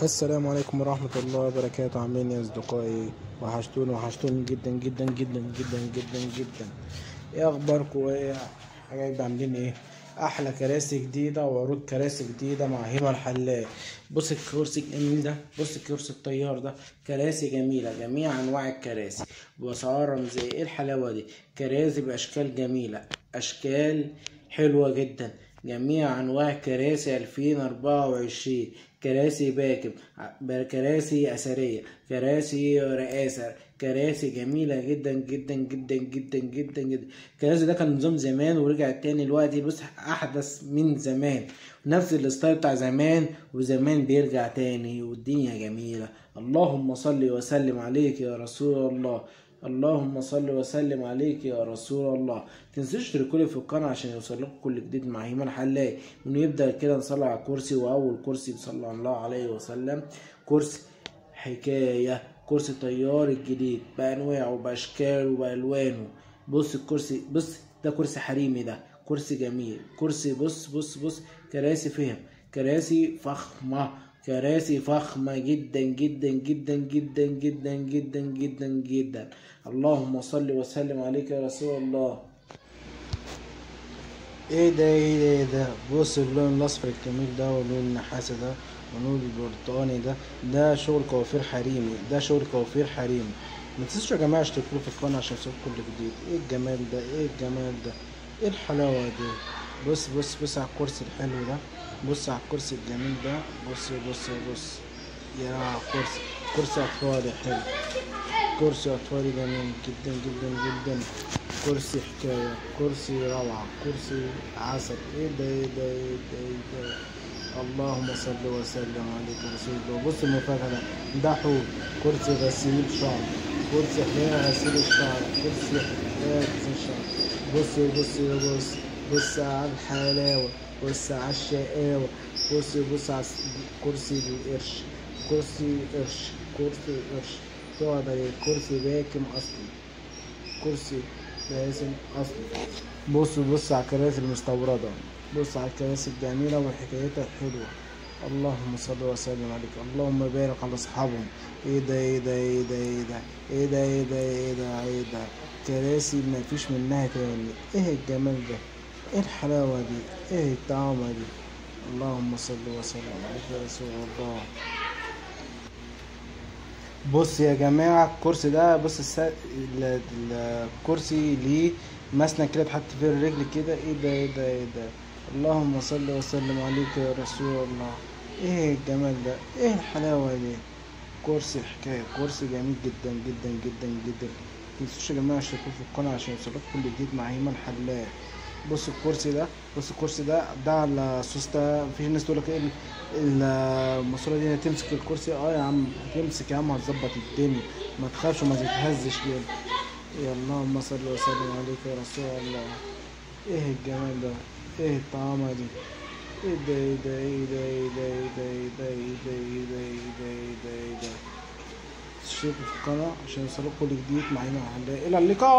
السلام عليكم ورحمة الله وبركاته. عاملين يا أصدقائي؟ وحشتوني جدا جدا جدا جدا جدا جدا. ايه أخباركم؟ ايه حبايبي؟ عاملين ايه؟ أحلى كراسي جديدة وعروض كراسي جديدة مع هبة الحلاق. بص الكرسي الجميل ده، بص الكرسي الطيار ده، كراسي جميلة، جميع أنواع الكراسي بأسعار رمزية. ايه الحلاوة دي؟ كراسي بأشكال جميلة، أشكال حلوة جدا، جميع أنواع كراسي 2024. كراسي باكم، كراسي أثرية، كراسي رئاسة، كراسي جميلة جدا جدا جدا جدا جدا جدا. الكراسي ده كان نظام زمان ورجع تاني دلوقتي، بص أحدث من زمان، نفس الستايل بتاع زمان، وزمان بيرجع تاني والدنيا جميلة. اللهم صل وسلم عليك يا رسول الله، اللهم صل وسلم عليك يا رسول الله. متنسوش تشتركوا في القناة عشان يوصلكم كل جديد مع هيمان حلاق. ونبدأ كده نصلي على الكرسي، وأول كرسي صلى الله عليه وسلم كرسي حكاية، كرسي طيار الجديد بأنواعه بأشكاله وبألوانه. بص الكرسي، بص ده كرسي حريمي، ده كرسي جميل، كرسي بص كراسي فهم، كراسي فخمة، كراسي فخمة جدا جدا جدا جدا جدا جدا جدا جدا. اللهم صل وسلم عليك يا رسول الله. ايه ده بص اللون الاصفر الجميل ده، واللون النحاسي ده، واللون البرتقاني ده شغل كوافير حريمي، ده شغل كوافير حريمي. ما تنسوش يا جماعه اشتركوا في القناه عشان يوصلكوا كل جديد. ايه الجمال ده، ايه الجمال ده، ايه الحلاوه دي. بص على الكرسي الحلو ده، بص على الكرسي الجميل ده، بص يا كرسي اطفالي حلو، كرسي أطفالي جميل جدا جدا جدا، كرسي حكاية، كرسي روعة، كرسي عسل. ايه ده. اللهم صل وسلم عليك يا رسول الله. بص المفاجأة ده حوض، كرسي غسيل شعر، كرسي حكاية غسيل الشعر، كرسي حكاية غسيل الشعر. بص على الحلاوة، بص على الشقاوة، بص على كرسي القرش، كرسي قرش تقعد عليه، كرسي باكم اصلي، كرسي باسم اصلي. بص على الكراسي المستوردة، بص على الكراسي الجميلة وحكايتها الحلوة. اللهم صل وسلم عليك، اللهم بارك على اصحابهم. ايه ده كراسي ما فيش منها تاني. ايه الجمال ده، ايه الحلاوة دي، ايه الطعامة دي. اللهم صل وسلم عليك يا رسول الله. بص يا جماعة الكرسي ده، بص الكرسي ليه مسند كده تحط فيه الرجل كده. ايه ده. اللهم صل وسلم عليك يا رسول الله. ايه الجمال ده، ايه الحلاوة دي. كرسي حكاية، كرسي جميل جدا جدا جدا جدا. متنسوش يا جماعة اشتركوا في القناة عشان يوصلكوا كل جديد مع هيمان حلاق. بص الكرسي ده على صوص ده. في ناس تقول لك ايه الماسوره دي تمسك الكرسي؟ اه يا عم هتمسك يا عم، هتظبط الدنيا، ما تخافش وما تتهزش كده. يا اللهم صل وسلم عليك يا رسول الله. ايه الجمال ده، ايه الطعامه دي. ايه ده. اشتركوا في القناه عشان يوصلكوا كل جديد مع هيمان حلاق. الى اللقاء.